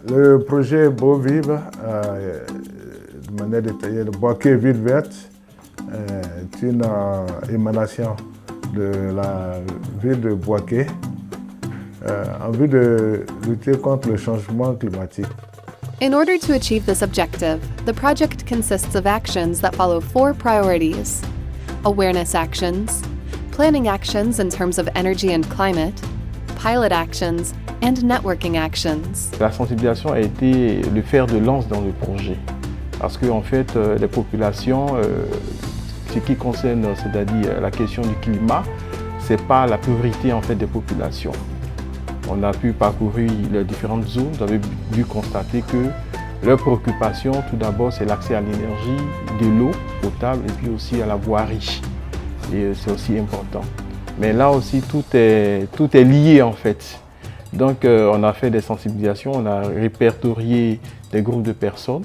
Le projet Beau Vivre, de manière détaillée, le Boaké Ville Verte, est une émanation de la ville de Boaké en vue de lutter contre le changement climatique. In order to achieve this objective, the project consists of actions that follow 4 priorities: awareness actions, planning actions in terms of energy and climate, pilot actions, and networking actions. La sensibilisation a été le fer de lance dans le projet parce que en fait, les populations, ce qui concerne, c'est-à-dire la question du climat, c'est pas la priorité en fait des populations. On a pu parcourir les différentes zones, vous avez dû constater que leur préoccupation, tout d'abord, c'est l'accès à l'énergie, de l'eau potable et puis aussi à la voirie. Et c'est aussi important. Mais là aussi, tout est lié en fait. Donc, on a fait des sensibilisations, on a répertorié des groupes de personnes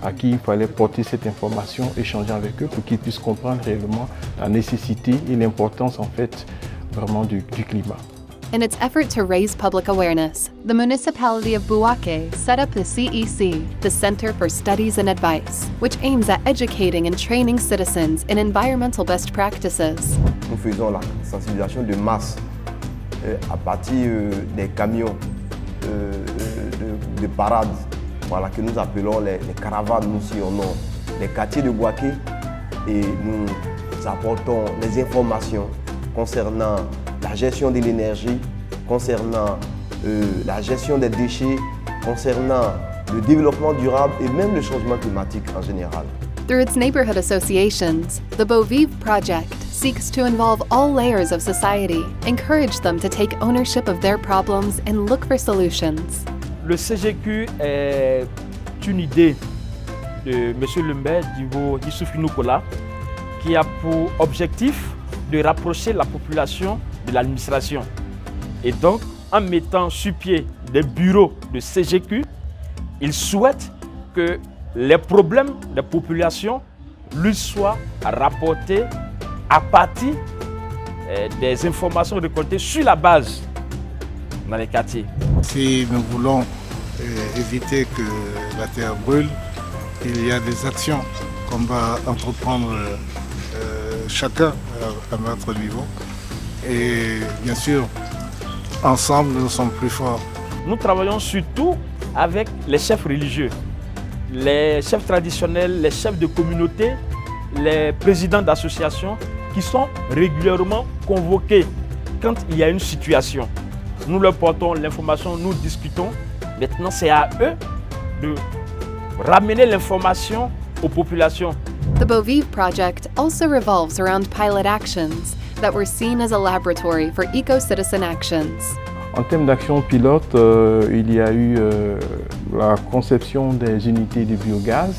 à qui il fallait porter cette information, échanger avec eux pour qu'ils puissent comprendre réellement la nécessité et l'importance en fait vraiment du climat. In its effort to raise public awareness, the municipality of Bouaké set up the CEC, the Center for Studies and Advice, which aims at educating and training citizens in environmental best practices. Nous faisons la sensibilisation de masse à partir des camions de parade, voilà, que nous appelons les caravanes, nous sillonnons les quartiers de Boaké et nous apportons les informations concernant la gestion de l'énergie, concernant la gestion des déchets, concernant le développement durable et même le changement climatique en général. Through its neighborhood associations, the Beau Vivre project seeks to involve all layers of society, encourage them to take ownership of their problems and look for solutions. Le CGQ est une idée de M. le maire d'Ivo Issoufou Kola qui a pour objectif de rapprocher la population de l'administration. Et donc, en mettant sur pied des bureaux de CGQ, il souhaite que les problèmes des populations lui soient rapportés à partir des informations récoltées sur la base dans les quartiers. Si nous voulons éviter que la terre brûle, il y a des actions qu'on va entreprendre chacun à notre niveau. Et bien sûr, ensemble, nous sommes plus forts. Nous travaillons surtout avec les chefs religieux, les chefs traditionnels, les chefs de communauté, les présidents d'associations qui sont régulièrement convoqués quand il y a une situation. Nous leur portons l'information, nous discutons. Maintenant, c'est à eux de ramener l'information aux populations. The Beau Vivre project also revolves around pilot actions that were seen as a laboratory for eco-citizen actions. En termes d'action pilote, il y a eu la conception des unités de biogaz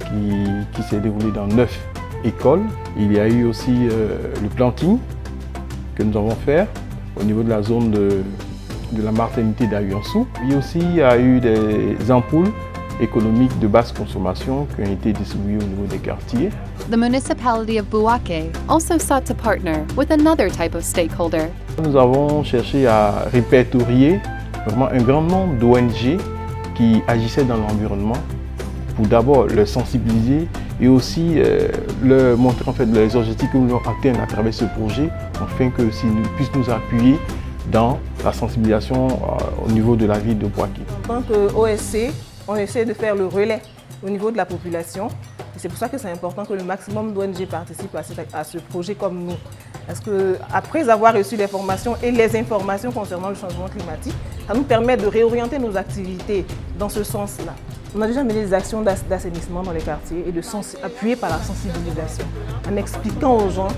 qui s'est déroulée dans 9 écoles. Il y a eu aussi le planting que nous avons fait au niveau de la zone de la maternité d'Ayuansou. Il y a eu des ampoules économiques de basse consommation qui ont été distribuées au niveau des quartiers. The municipality of Bouaké also sought to partner with another type of stakeholder. Nous avons cherché à répertorier vraiment un grand nombre d'ONG qui agissaient dans l'environnement pour d'abord le sensibiliser et aussi leur montrer en fait les objectifs que nous voulons atteindre à travers ce projet afin que s'ils puissent nous appuyer dans la sensibilisation au niveau de la ville de Boaké. En tant qu'OSC, on essaie de faire le relais au niveau de la population. Et c'est pour ça que c'est important que le maximum d'ONG participent à ce projet comme nous. Parce qu'après avoir reçu les formations et les informations concernant le changement climatique, ça nous permet de réorienter nos activités dans ce sens-là. On a déjà mené des actions d'assainissement dans les quartiers et appuyé par la sensibilisation, en expliquant aux gens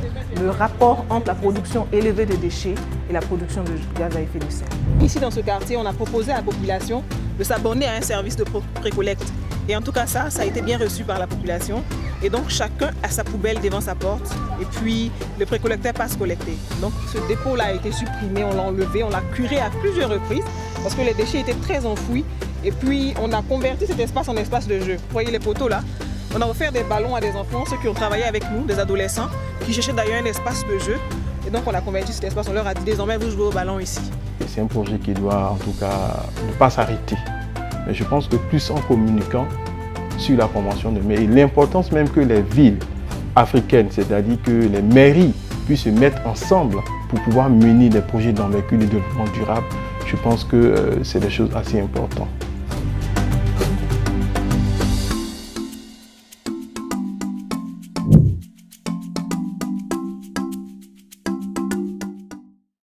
le rapport entre la production élevée de déchets et la production de gaz à effet de serre. Ici, dans ce quartier, on a proposé à la population de s'abonner à un service de précollecte. Et en tout cas, ça a été bien reçu par la population. Et donc, chacun a sa poubelle devant sa porte. Et puis, le précollecteur passe collecter. Donc, ce dépôt-là a été supprimé, on l'a enlevé, on l'a curé à plusieurs reprises parce que les déchets étaient très enfouis. Et puis, on a converti cet espace en espace de jeu. Vous voyez les poteaux là? On a offert des ballons à des enfants, ceux qui ont travaillé avec nous, des adolescents, qui cherchaient d'ailleurs un espace de jeu. Et donc, on a converti cet espace, on leur a dit désormais, vous jouez au ballon ici. C'est un projet qui doit en tout cas ne pas s'arrêter. Mais je pense que plus en communiquant sur la Convention de mai et l'importance même que les villes africaines, c'est-à-dire que les mairies puissent se mettre ensemble pour pouvoir mener des projets d'envergure de développement durable, je pense que c'est des choses assez importantes.